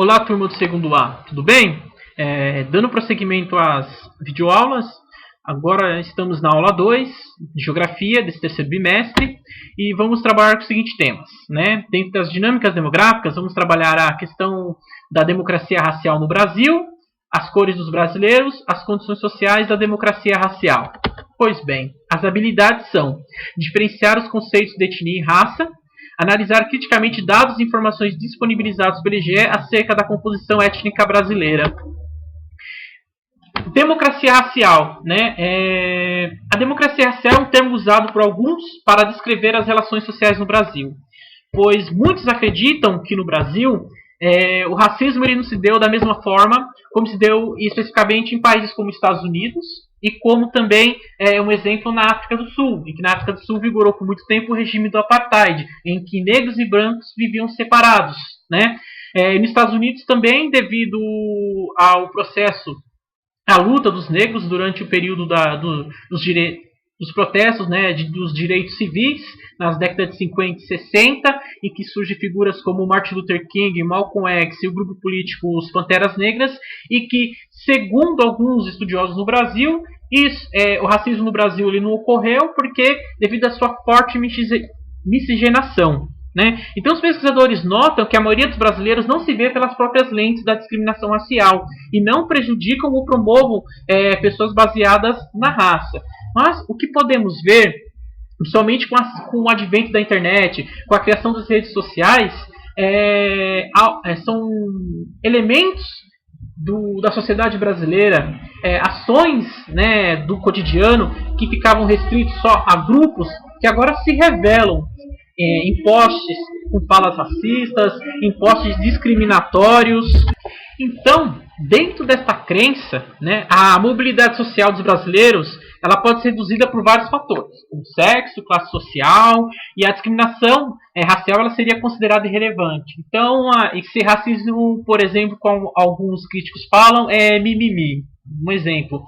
Olá, turma do segundo A, tudo bem? Dando prosseguimento às videoaulas, agora estamos na aula 2 de Geografia desse terceiro bimestre e vamos trabalhar com os seguintes temas, né? Dentro das dinâmicas demográficas, vamos trabalhar a questão da democracia racial no Brasil, as cores dos brasileiros, as condições sociais da democracia racial. Pois bem, as habilidades são diferenciar os conceitos de etnia e raça, analisar criticamente dados e informações disponibilizados pelo IBGE acerca da composição étnica brasileira. Democracia racial, né? A democracia racial é um termo usado por alguns para descrever as relações sociais no Brasil, pois muitos acreditam que no Brasil o racismo ele não se deu da mesma forma como se deu especificamente em países como Estados Unidos e como também um exemplo na África do Sul, em que na África do Sul vigorou por muito tempo o regime do apartheid, em que negros e brancos viviam separados, né? Nos Estados Unidos também, devido ao processo, à luta dos negros durante o período dos protestos, né, dos direitos civis, nas décadas de 50 e 60, em que surgem figuras como Martin Luther King, Malcolm X e o grupo político Os Panteras Negras, e que, segundo alguns estudiosos no Brasil, o racismo no Brasil ele não ocorreu porque devido à sua forte miscigenação. Né? Então os pesquisadores notam que a maioria dos brasileiros não se vê pelas próprias lentes da discriminação racial e não prejudicam ou promovam pessoas baseadas na raça. Mas o que podemos ver, principalmente com o advento da internet, com a criação das redes sociais, são elementos da sociedade brasileira, ações, né, do cotidiano que ficavam restritos só a grupos que agora se revelam em posts com falas racistas, em posts discriminatórios. Então, dentro dessa crença, né, a mobilidade social dos brasileiros ela pode ser reduzida por vários fatores, como sexo, classe social, e a discriminação racial ela seria considerada irrelevante. Então, esse racismo, por exemplo, como alguns críticos falam, é mimimi. Um exemplo.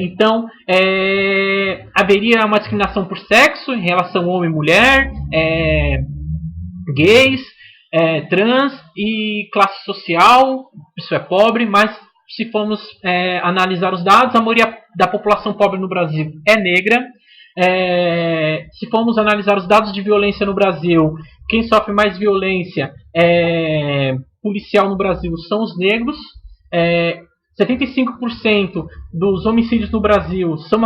Então, haveria uma discriminação por sexo em relação a homem e mulher, gays, trans e classe social, isso é pobre, mas se formos analisar os dados, a maioria da população pobre no Brasil é negra. Se formos analisar os dados de violência no Brasil, quem sofre mais violência policial no Brasil são os negros. 75% dos homicídios no Brasil são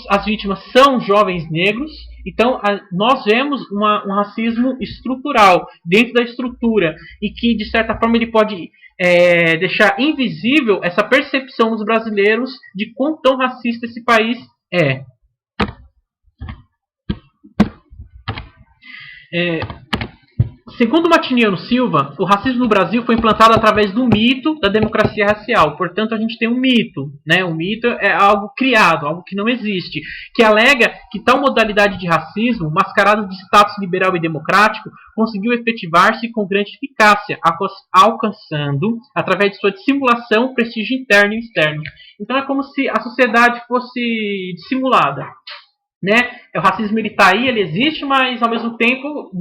as vítimas são jovens negros. Então, nós vemos um racismo estrutural dentro da estrutura e que, de certa forma, ele pode deixar invisível essa percepção dos brasileiros de quão tão racista esse país é. Segundo Martiniano Silva, o racismo no Brasil foi implantado através do mito da democracia racial. Portanto, a gente tem um mito, né? O mito é algo criado, algo que não existe, que alega que tal modalidade de racismo, mascarado de status liberal e democrático, conseguiu efetivar-se com grande eficácia, alcançando, através de sua dissimulação, prestígio interno e externo. Então é como se a sociedade fosse dissimulada, né? O racismo ele está aí, ele existe, mas ao mesmo tempo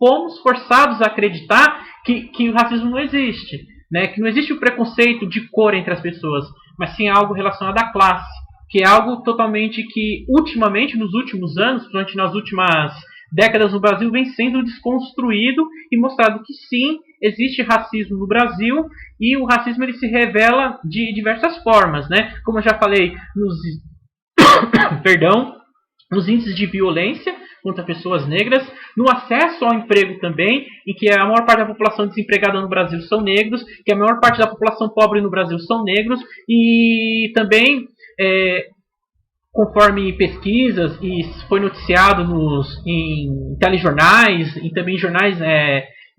fomos forçados a acreditar que o racismo não existe, né? Que não existe o preconceito de cor entre as pessoas, mas sim algo relacionado à classe, que é algo totalmente que, ultimamente, nos últimos anos, principalmente nas últimas décadas no Brasil, vem sendo desconstruído e mostrado que sim, existe racismo no Brasil e o racismo ele se revela de diversas formas, né? Como eu já falei, nos índices de violência contra pessoas negras, no acesso ao emprego também, em que a maior parte da população desempregada no Brasil são negros, que a maior parte da população pobre no Brasil são negros, e também, conforme pesquisas, e foi noticiado em telejornais, e também em jornais,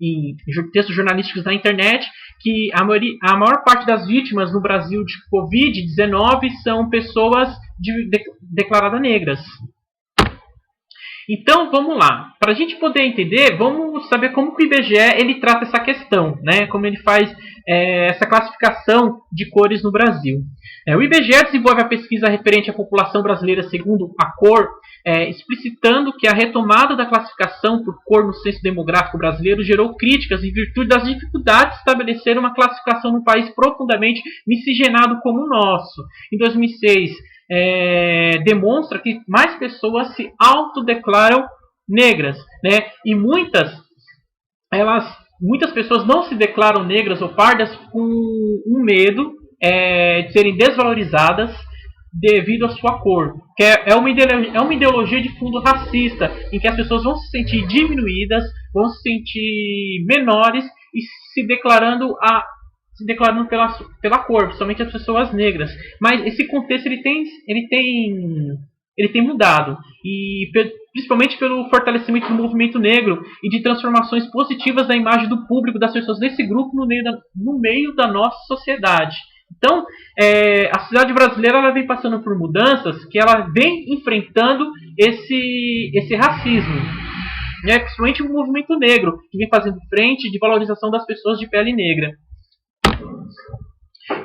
em textos jornalísticos na internet, que a maior parte das vítimas no Brasil de Covid-19 são pessoas declaradas negras. Então, vamos lá. Para a gente poder entender, vamos saber como que o IBGE ele trata essa questão, né? Como ele faz essa classificação de cores no Brasil. O IBGE desenvolve a pesquisa referente à população brasileira segundo a cor explicitando que a retomada da classificação por cor no censo demográfico brasileiro gerou críticas em virtude das dificuldades de estabelecer uma classificação num país profundamente miscigenado como o nosso. Em 2006, demonstra que mais pessoas se autodeclaram negras, né? E muitas pessoas não se declaram negras ou pardas com um medo de serem desvalorizadas devido à sua cor, que é uma ideologia de fundo racista, em que as pessoas vão se sentir diminuídas, vão se sentir menores e se declarando pela cor, principalmente as pessoas negras. Mas esse contexto ele tem mudado, e principalmente pelo fortalecimento do movimento negro e de transformações positivas da imagem do público das pessoas desse grupo no meio da nossa sociedade. Então, a sociedade brasileira ela vem passando por mudanças que ela vem enfrentando esse racismo, né? Principalmente o movimento negro, que vem fazendo frente de valorização das pessoas de pele negra.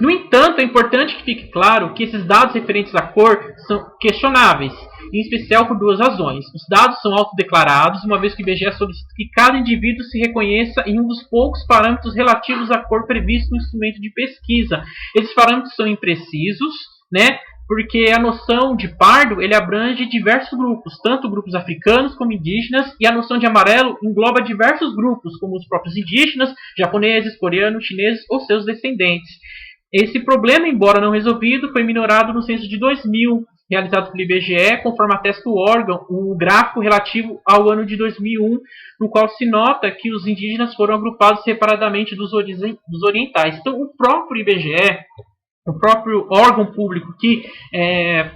No entanto, é importante que fique claro que esses dados referentes à cor são questionáveis, em especial por duas razões. Os dados são autodeclarados, uma vez que o IBGE solicita que cada indivíduo se reconheça em um dos poucos parâmetros relativos à cor previsto no instrumento de pesquisa. Esses parâmetros são imprecisos, né? Porque a noção de pardo ele abrange diversos grupos, tanto grupos africanos como indígenas, e a noção de amarelo engloba diversos grupos, como os próprios indígenas, japoneses, coreanos, chineses ou seus descendentes. Esse problema, embora não resolvido, foi minorado no censo de 2000, realizado pelo IBGE, conforme atesta o órgão, o gráfico relativo ao ano de 2001, no qual se nota que os indígenas foram agrupados separadamente dos orientais. Então, o próprio IBGE, o próprio órgão público que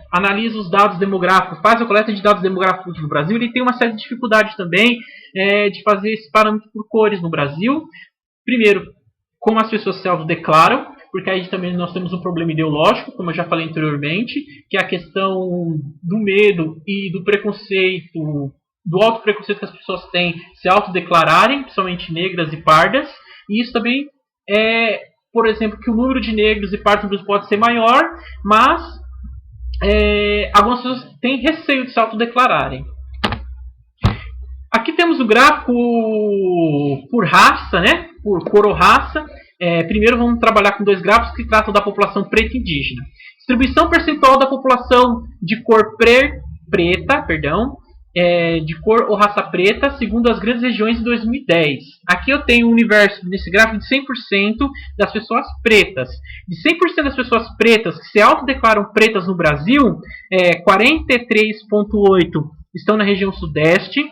analisa os dados demográficos, faz a coleta de dados demográficos no Brasil, ele tem uma série de dificuldades também de fazer esse parâmetro por cores no Brasil. Primeiro, como as pessoas se autodeclaram, porque aí também nós temos um problema ideológico, como eu já falei anteriormente, que é a questão do medo e do preconceito, do alto preconceito que as pessoas têm se autodeclararem, principalmente negras e pardas. E isso também por exemplo, que o número de negros e pardos pode ser maior, mas algumas pessoas têm receio de se autodeclararem. Aqui temos o gráfico por raça, né? Por cor ou raça. Primeiro vamos trabalhar com dois gráficos que tratam da população preta e indígena. Distribuição percentual da população de cor preta, de cor ou raça preta, segundo as grandes regiões de 2010. Aqui eu tenho um universo nesse gráfico de 100% das pessoas pretas. De 100% das pessoas pretas que se autodeclaram pretas no Brasil, 43,8% estão na região sudeste,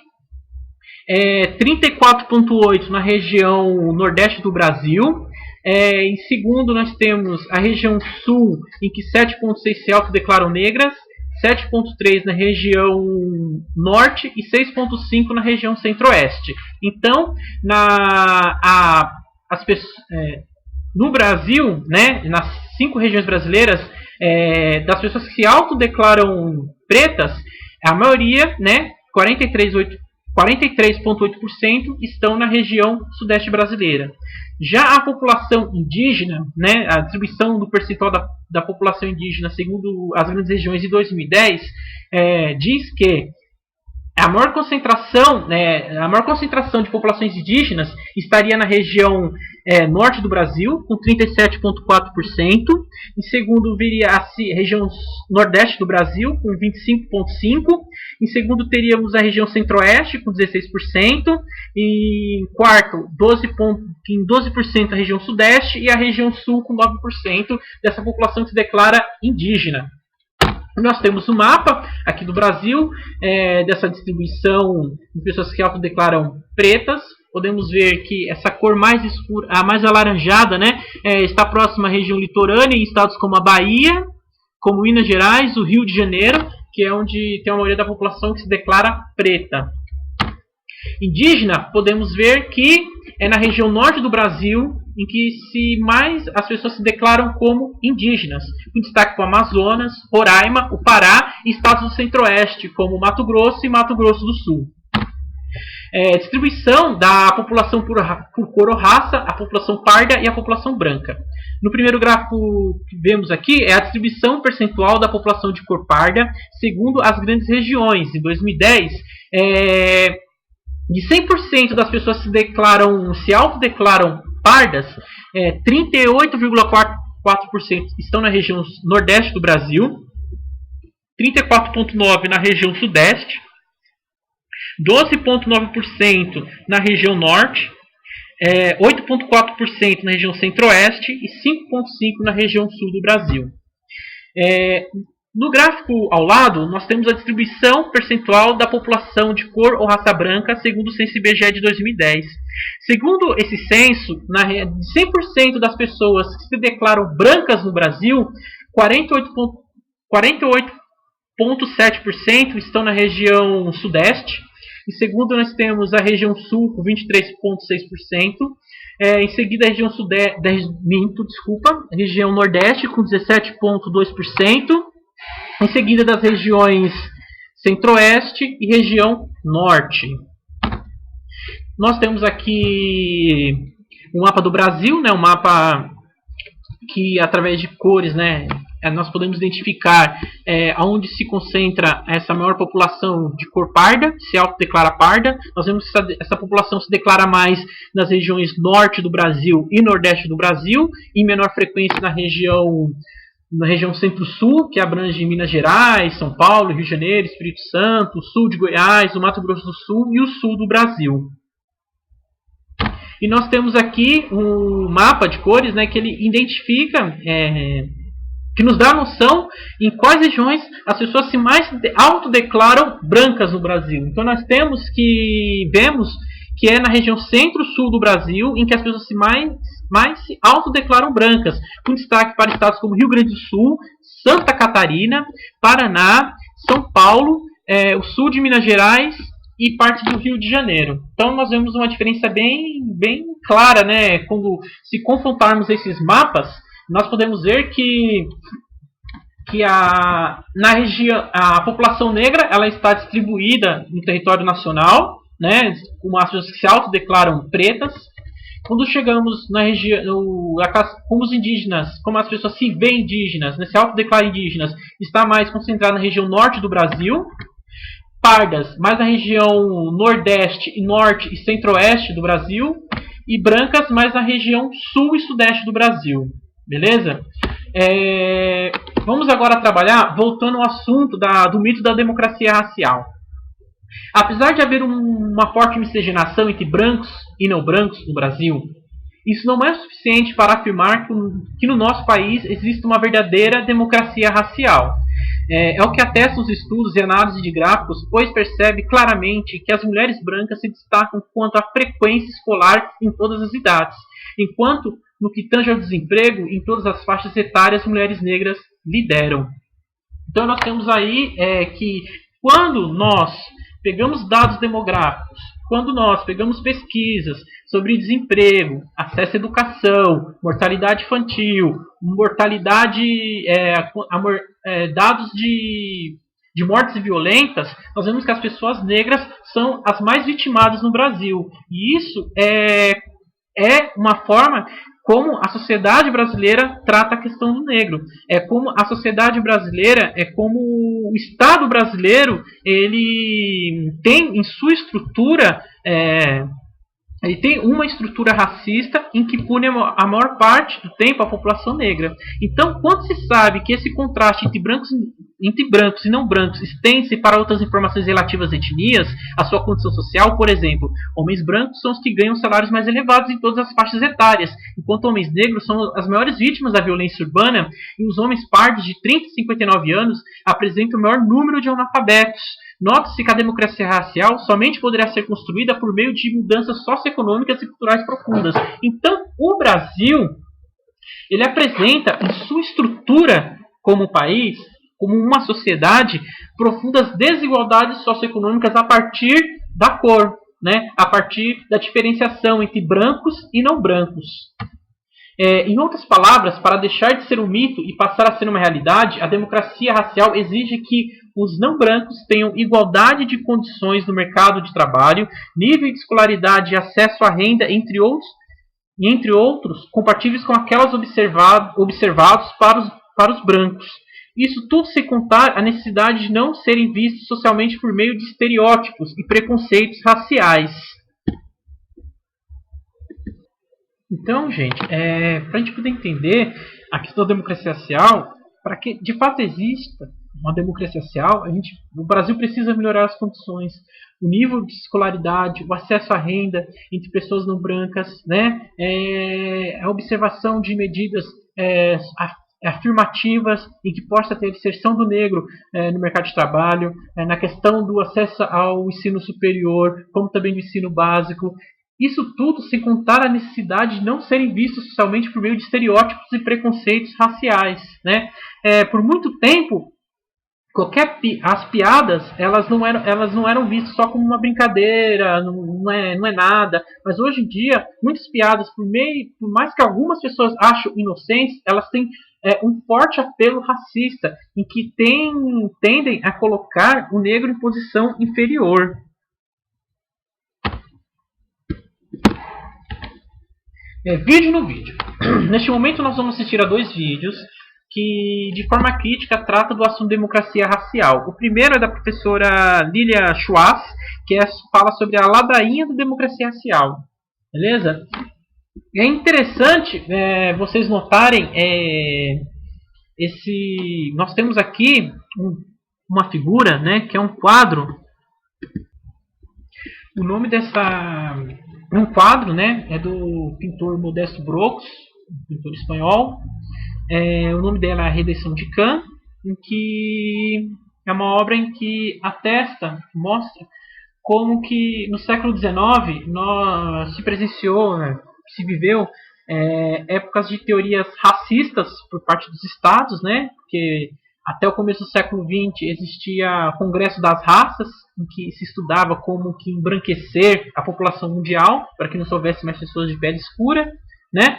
34,8% na região nordeste do Brasil. Em segundo, nós temos a região sul, em que 7,6% se autodeclaram negras, 7,3% na região norte e 6,5% na região centro-oeste. Então, no Brasil, né, nas 5 regiões brasileiras, das pessoas que se autodeclaram pretas, a maioria, né, 43,8% estão na região sudeste brasileira. Já a população indígena, né, a distribuição do percentual da população indígena segundo as grandes regiões de 2010, diz que a maior concentração de populações indígenas estaria na região norte do Brasil, com 37,4%. Em segundo, viria a região nordeste do Brasil, com 25,5%. Em segundo, teríamos a região centro-oeste, com 16%. Em quarto, 12% a região sudeste e a região sul, com 9% dessa população que se declara indígena. Nós temos o mapa aqui do Brasil, dessa distribuição de pessoas que se autodeclaram pretas. Podemos ver que essa cor mais escura, a mais alaranjada, né, está próxima à região litorânea, em estados como a Bahia, como Minas Gerais, o Rio de Janeiro, que é onde tem a maioria da população que se declara preta. Indígena, podemos ver que é na região norte do Brasil em que as pessoas se declaram como indígenas, com destaque para o Amazonas, Roraima, o Pará e estados do centro-oeste, como Mato Grosso e Mato Grosso do Sul. Distribuição da população por cor ou raça, a população parda e a população branca. No primeiro gráfico que vemos aqui é a distribuição percentual da população de cor parda segundo as grandes regiões. Em 2010, de 100% das pessoas se autodeclaram pardas, 38,4% estão na região nordeste do Brasil, 34,9% na região sudeste, 12,9% na região norte, 8,4% na região centro-oeste e 5,5% na região sul do Brasil. No gráfico ao lado, nós temos a distribuição percentual da população de cor ou raça branca segundo o Censo IBGE de 2010. Segundo esse censo, de 100% das pessoas que se declaram brancas no Brasil, 48,7% estão na região sudeste. Em segundo, nós temos a região sul com 23,6%. Em seguida, a região a região nordeste com 17,2%. Em seguida, das regiões centro-oeste e região norte. Nós temos aqui um mapa do Brasil, né, um mapa que, através de cores, né, nós podemos identificar onde se concentra essa maior população de cor parda, se autodeclara parda. Nós vemos que essa população se declara mais nas regiões norte do Brasil e nordeste do Brasil, em menor frequência na região centro-sul, que abrange Minas Gerais, São Paulo, Rio de Janeiro, Espírito Santo, sul de Goiás, o Mato Grosso do Sul e o sul do Brasil. E nós temos aqui um mapa de cores, né, que ele identifica, que nos dá a noção em quais regiões as pessoas se mais autodeclaram brancas no Brasil. Então nós vemos que é na região centro-sul do Brasil em que as pessoas mais se autodeclaram brancas, com destaque para estados como Rio Grande do Sul, Santa Catarina, Paraná, São Paulo, o sul de Minas Gerais e parte do Rio de Janeiro. Então nós vemos uma diferença bem clara, né? Quando se confrontarmos esses mapas, nós podemos ver que na região a população negra ela está distribuída no território nacional, né, como as pessoas que se autodeclaram pretas. Quando chegamos na região, como os indígenas, como as pessoas se veem indígenas, né, se autodeclaram indígenas, está mais concentrada na região norte do Brasil. Pardas, mais na região nordeste, norte e centro-oeste do Brasil. E brancas, mais na região sul e sudeste do Brasil. Beleza? Vamos agora trabalhar, voltando ao assunto do mito da democracia racial. Apesar de haver uma forte miscigenação entre brancos e não brancos no Brasil, isso não é suficiente para afirmar que no nosso país existe uma verdadeira democracia racial. É o que atestam os estudos e análises de gráficos, pois percebe claramente que as mulheres brancas se destacam quanto à frequência escolar em todas as idades, enquanto no que tange ao desemprego, em todas as faixas etárias, mulheres negras lideram. Então nós temos aí que quando nós pegamos dados demográficos, quando nós pegamos pesquisas sobre desemprego, acesso à educação, mortalidade infantil, dados de mortes violentas, nós vemos que as pessoas negras são as mais vitimadas no Brasil. E isso é uma forma como a sociedade brasileira trata a questão do negro. Como a sociedade brasileira, como o Estado brasileiro, ele tem em sua estrutura, ele tem uma estrutura racista em que pune a maior parte do tempo a população negra. Então, quando se sabe que esse contraste entre brancos e não brancos estende-se para outras informações relativas às etnias, à sua condição social, por exemplo, homens brancos são os que ganham salários mais elevados em todas as faixas etárias, enquanto homens negros são as maiores vítimas da violência urbana e os homens pardos de 30 e 59 anos apresentam o maior número de analfabetos. Note-se que a democracia racial somente poderá ser construída por meio de mudanças socioeconômicas e culturais profundas. Então, o Brasil, ele apresenta em sua estrutura como país, como uma sociedade, profundas desigualdades socioeconômicas a partir da cor, né? A partir da diferenciação entre brancos e não brancos. Em outras palavras, para deixar de ser um mito e passar a ser uma realidade, a democracia racial exige que os não brancos tenham igualdade de condições no mercado de trabalho, nível de escolaridade e acesso à renda, entre outros, compatíveis com aquelas observados para os brancos. Isso tudo sem contar a necessidade de não serem vistos socialmente por meio de estereótipos e preconceitos raciais. Então, gente, para a gente poder entender a questão da democracia racial, para que de fato exista uma democracia racial, o Brasil precisa melhorar as condições, o nível de escolaridade, o acesso à renda entre pessoas não brancas, né? A observação de medidas afirmativas em que possa ter inserção do negro no mercado de trabalho, na questão do acesso ao ensino superior, como também do ensino básico. Isso tudo sem contar a necessidade de não serem vistos socialmente por meio de estereótipos e preconceitos raciais, né? Por muito tempo, as piadas elas não eram vistas só como uma brincadeira, não é nada. Mas hoje em dia, muitas piadas, por mais que algumas pessoas achem inocentes, elas têm um forte apelo racista, em que tendem a colocar o negro em posição inferior. Vídeo no vídeo. Neste momento nós vamos assistir a 2 vídeos que de forma crítica trata do assunto democracia racial. O primeiro é da professora Lilia Schwartz, que fala sobre a ladainha da democracia racial. Beleza? É interessante vocês notarem nós temos aqui uma figura, né, que é um quadro. O nome um quadro, né, é do pintor Modesto Brooks, pintor espanhol. O nome dela é A Redenção de Khan, em que é uma obra em que mostra como que no século XIX se viveu épocas de teorias racistas por parte dos estados, né, porque até o começo do século XX existia o Congresso das Raças, em que se estudava como que embranquecer a população mundial, para que não houvesse mais pessoas de pele escura, né?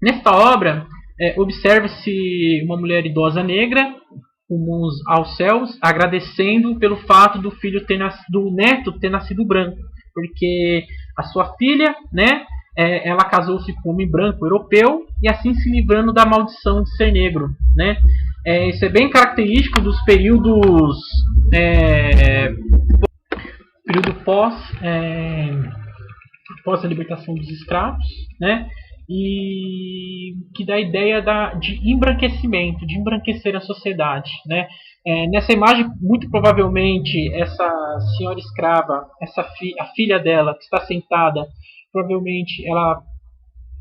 Nesta obra, observa-se uma mulher idosa negra, com mãos aos céus, agradecendo pelo fato do neto ter nascido branco, porque a sua filha, né, ela casou-se com um homem branco europeu e assim se livrando da maldição de ser negro, né? Isso é bem característico dos períodos pós a libertação dos escravos, né? E que dá a ideia de embranquecimento, de embranquecer a sociedade, né? Nessa imagem, muito provavelmente, essa senhora escrava, a filha dela, que está sentada, provavelmente,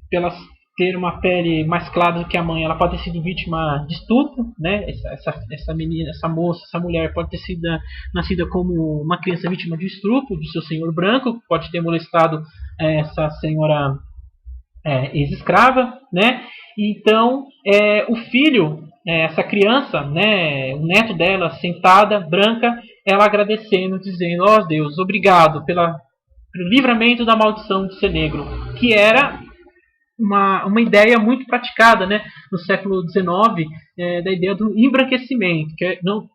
pela ter uma pele mais clara do que a mãe, ela pode ter sido vítima de estupro, né? Essa menina, essa moça, essa mulher pode ter sido nascida como uma criança vítima de estupro do seu senhor branco, pode ter molestado essa senhora ex-escrava, né? Então, o filho, essa criança, né, o neto dela, sentada, branca, ela agradecendo, dizendo: ó Deus, obrigado pelo livramento da maldição de ser negro, que era uma ideia muito praticada, né, no século XIX, da ideia do embranquecimento,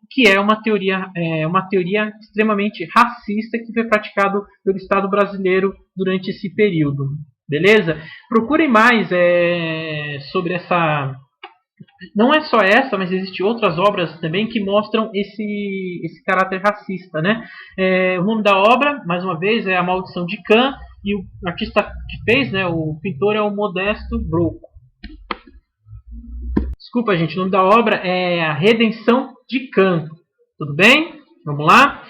que é uma teoria extremamente racista que foi praticado pelo Estado brasileiro durante esse período. Beleza? Procurem mais sobre essa. Não é só essa, mas existem outras obras também que mostram esse caráter racista, né? O nome da obra, mais uma vez, é A Maldição de Khan, e o artista que fez, né, o pintor, é o Modesto Brooks. Desculpa, gente, o nome da obra é A Redenção de Khan. Tudo bem? Vamos lá?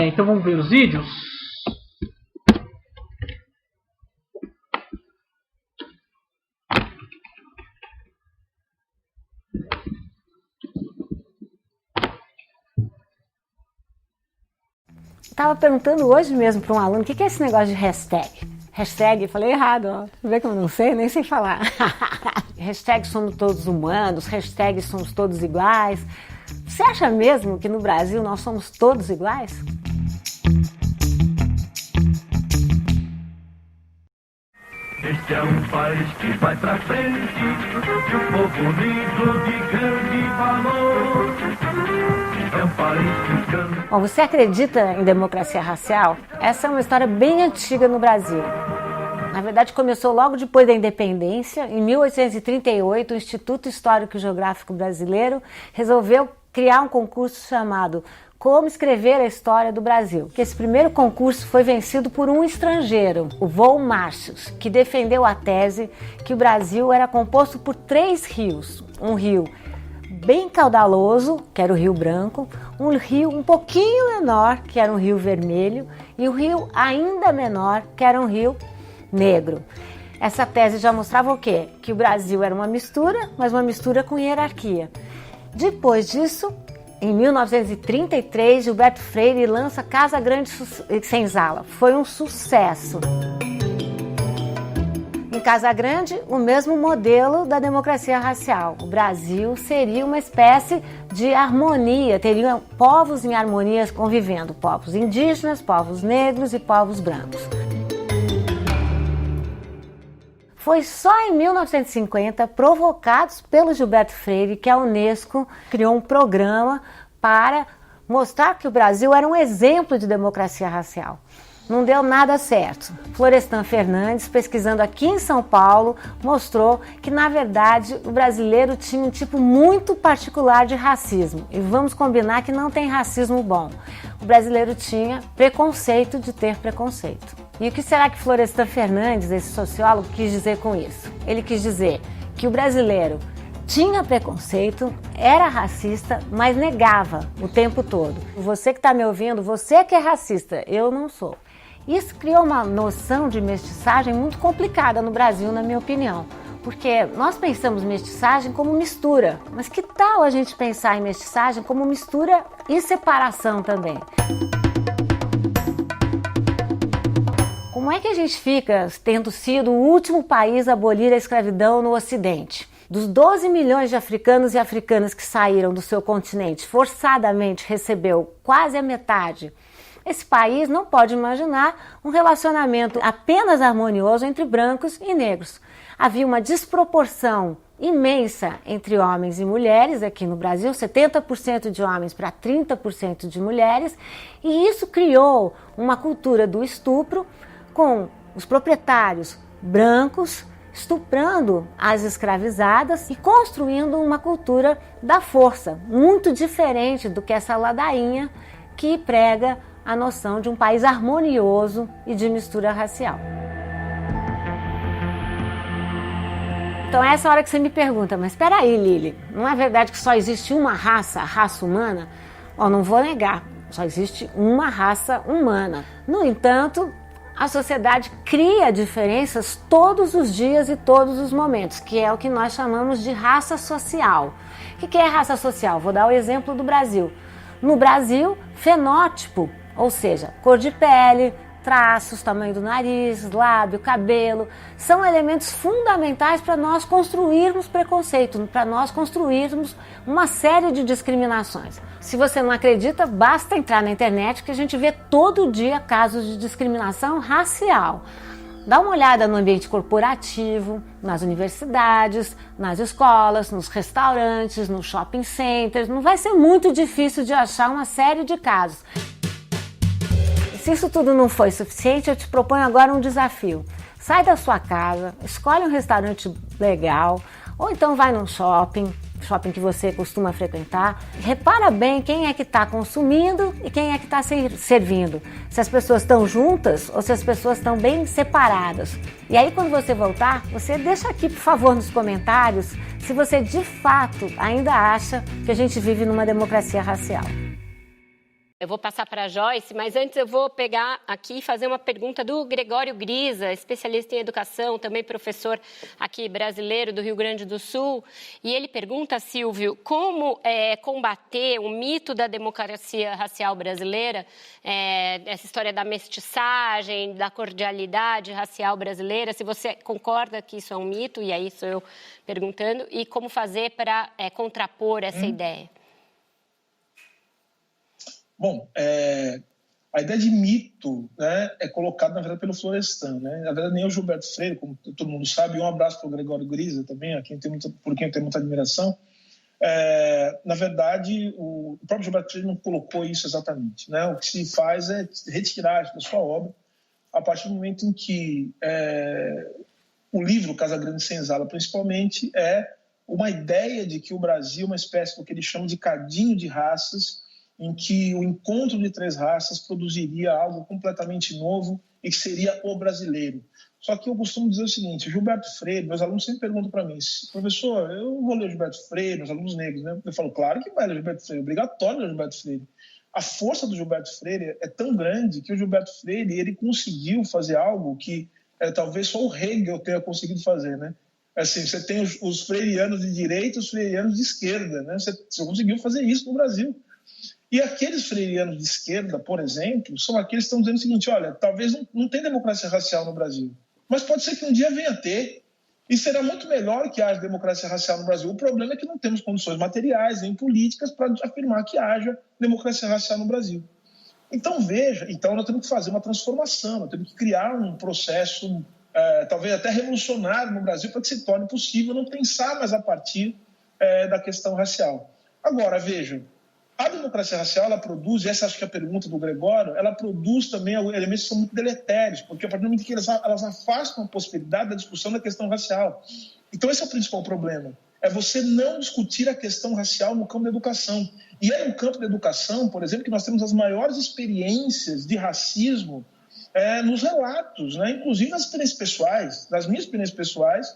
Então vamos ver os vídeos. Estava perguntando hoje mesmo para um aluno o que é esse negócio de hashtag. Hashtag, falei errado, ó. Vê que eu não sei, nem sei falar. Hashtag somos todos humanos, hashtag somos todos iguais. Você acha mesmo que no Brasil nós somos todos iguais? Este é um país que vai pra frente, de um povo unido de grande valor. Este é um país cristão. Bom, você acredita em democracia racial? Essa é uma história bem antiga no Brasil. Na verdade, começou logo depois da independência. Em 1838, o Instituto Histórico e Geográfico Brasileiro resolveu criar um concurso chamado Como Escrever a História do Brasil. Esse primeiro concurso foi vencido por um estrangeiro, o Von Martius, que defendeu a tese que o Brasil era composto por 3 rios. Um rio bem caudaloso, que era o Rio Branco, um rio um pouquinho menor, que era um Rio Vermelho, e um rio ainda menor, que era um Rio Negro. Essa tese já mostrava o quê? Que o Brasil era uma mistura, mas uma mistura com hierarquia. Depois disso, em 1933, Gilberto Freire lança Casa Grande Senzala. Foi um sucesso. Em Casa Grande, o mesmo modelo da democracia racial. O Brasil seria uma espécie de harmonia, teriam povos em harmonia convivendo, povos indígenas, povos negros e povos brancos. Foi só em 1950, provocados pelo Gilberto Freire, que a Unesco criou um programa para mostrar que o Brasil era um exemplo de democracia racial. Não deu nada certo. Florestan Fernandes, pesquisando aqui em São Paulo, mostrou que, na verdade, o brasileiro tinha um tipo muito particular de racismo. E vamos combinar que não tem racismo bom. O brasileiro tinha preconceito de ter preconceito. E o que será que Florestan Fernandes, esse sociólogo, quis dizer com isso? Ele quis dizer que o brasileiro tinha preconceito, era racista, mas negava o tempo todo. Você que está me ouvindo, você que é racista, eu não sou. Isso criou uma noção de mestiçagem muito complicada no Brasil, na minha opinião. Porque nós pensamos mestiçagem como mistura, mas que tal a gente pensar em mestiçagem como mistura e separação também? Como é que a gente fica tendo sido o último país a abolir a escravidão no Ocidente? Dos 12 milhões de africanos e africanas que saíram do seu continente, forçadamente recebeu quase a metade. Esse país não pode imaginar um relacionamento apenas harmonioso entre brancos e negros. Havia uma desproporção imensa entre homens e mulheres aqui no Brasil, 70% de homens para 30% de mulheres, e isso criou uma cultura do estupro com os proprietários brancos estuprando as escravizadas e construindo uma cultura da força, muito diferente do que essa ladainha que prega a noção de um país harmonioso e de mistura racial. Então essa é a hora que você me pergunta, mas espera aí, Lili, não é verdade que só existe uma raça, a raça humana? Não vou negar, só existe uma raça humana. No entanto, a sociedade cria diferenças todos os dias e todos os momentos, que é o que nós chamamos de raça social. O que é raça social? Vou dar o exemplo do Brasil. No Brasil, fenótipo, ou seja, cor de pele, traços, tamanho do nariz, lábio, cabelo, são elementos fundamentais para nós construirmos preconceito, para nós construirmos uma série de discriminações. Se você não acredita, basta entrar na internet que a gente vê todo dia casos de discriminação racial. Dá uma olhada no ambiente corporativo, nas universidades, nas escolas, nos restaurantes, nos shopping centers. Não vai ser muito difícil de achar uma série de casos. Se isso tudo não foi suficiente, eu te proponho agora um desafio. Sai da sua casa, escolhe um restaurante legal, ou então vai num shopping que você costuma frequentar. Repara bem quem é que está consumindo e quem é que está servindo. Se as pessoas estão juntas ou se as pessoas estão bem separadas. E aí quando você voltar, você deixa aqui, por favor, nos comentários, se você de fato ainda acha que a gente vive numa democracia racial. Eu vou passar para a Joyce, mas antes eu vou pegar aqui e fazer uma pergunta do Gregório Grisa, especialista em educação, também professor aqui brasileiro do Rio Grande do Sul. E ele pergunta, Silvio, como combater o mito da democracia racial brasileira, essa história da mestiçagem, da cordialidade racial brasileira, se você concorda que isso é um mito, e aí sou eu perguntando, e como fazer para contrapor essa ideia? Bom, a ideia de mito, né, é colocada, na verdade, pelo Florestan. Né? Na verdade, nem o Gilberto Freire, como todo mundo sabe, um abraço para o Gregório Grisa também, por quem eu tenho muita admiração. Na verdade, o próprio Gilberto Freire não colocou isso exatamente, né? O que se faz é retirar da sua obra a partir do momento em que o livro Casa Grande Senzala, principalmente, é uma ideia de que o Brasil é uma espécie do que ele chama de cadinho de raças, em que o encontro de 3 raças produziria algo completamente novo e que seria o brasileiro. Só que eu costumo dizer o seguinte, o Gilberto Freire, meus alunos sempre perguntam para mim, professor, eu vou ler o Gilberto Freire, meus alunos negros, né? Eu falo, claro que vai ler o Gilberto Freire, obrigatório ler o Gilberto Freire. A força do Gilberto Freire é tão grande que o Gilberto Freire ele conseguiu fazer algo que talvez só o Hegel tenha conseguido fazer, né? Assim, você tem os freirianos de direita e os freirianos de esquerda, né? Você conseguiu fazer isso no Brasil. E aqueles freirianos de esquerda, por exemplo, são aqueles que estão dizendo o seguinte, olha, talvez não tenha democracia racial no Brasil, mas pode ser que um dia venha a ter, e será muito melhor que haja democracia racial no Brasil. O problema é que não temos condições materiais nem políticas para afirmar que haja democracia racial no Brasil. Então, veja, nós temos que fazer uma transformação, nós temos que criar um processo, talvez até revolucionário no Brasil, para que se torne possível não pensar mais a partir da questão racial. Agora, vejam, a democracia racial, ela produz, essa acho que é a pergunta do Gregório, ela produz também elementos que são muito deletérios, porque a partir do momento que elas afastam a possibilidade da discussão da questão racial. Então esse é o principal problema, é você não discutir a questão racial no campo da educação. E é no campo da educação, por exemplo, que nós temos as maiores experiências de racismo nos relatos, né? Inclusive nas experiências pessoais, nas minhas experiências pessoais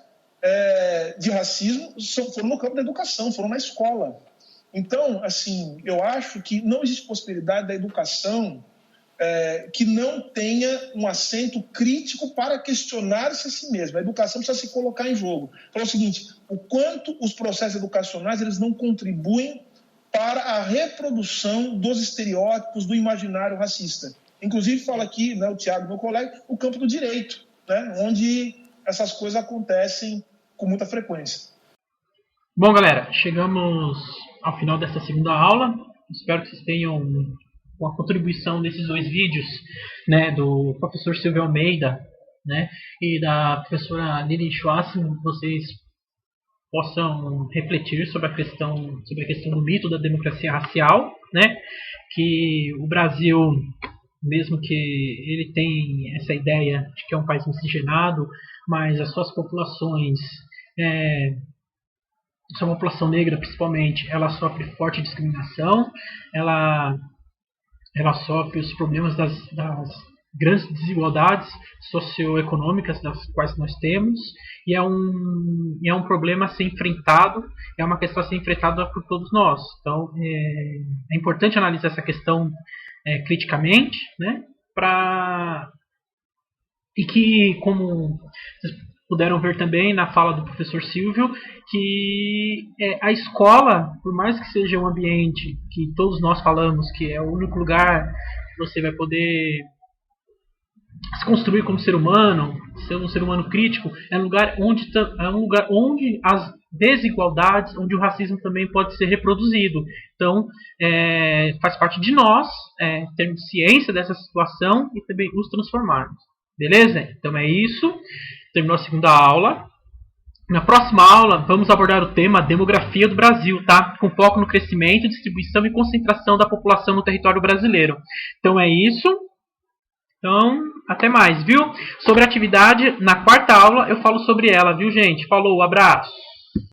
de racismo, foram no campo da educação, foram na escola. Então, assim, eu acho que não existe possibilidade da educação que não tenha um acento crítico para questionar-se a si mesma. A educação precisa se colocar em jogo. Fala o seguinte, o quanto os processos educacionais eles não contribuem para a reprodução dos estereótipos do imaginário racista. Inclusive, fala aqui, né, o Tiago, meu colega, o campo do direito, né, onde essas coisas acontecem com muita frequência. Bom, galera, chegamos ao final dessa segunda aula. Espero que vocês tenham, com a contribuição desses 2 vídeos, né, do professor Silvio Almeida, né, e da professora Lili Schwarzen, vocês possam refletir sobre a questão do mito da democracia racial, né, que o Brasil, mesmo que ele tenha essa ideia de que é um país miscigenado, mas as suas populações, sua população negra principalmente, ela sofre forte discriminação, ela sofre os problemas das grandes desigualdades socioeconômicas das quais nós temos, e é um problema a ser enfrentado, é uma questão a ser enfrentada por todos nós. Então é importante analisar essa questão criticamente, né, e que, como vocês puderam ver também na fala do professor Silvio, que a escola, por mais que seja um ambiente que todos nós falamos que é o único lugar que você vai poder se construir como ser humano, ser um ser humano crítico, é um lugar onde as desigualdades, onde o racismo também pode ser reproduzido. Então, faz parte de nós termos ciência dessa situação e também nos transformarmos. Beleza? Então é isso. Terminou a segunda aula. Na próxima aula, vamos abordar o tema demografia do Brasil, tá? Com foco no crescimento, distribuição e concentração da população no território brasileiro. Então é isso. Então, até mais, viu? Sobre a atividade, na quarta aula eu falo sobre ela, viu, gente? Falou, abraço!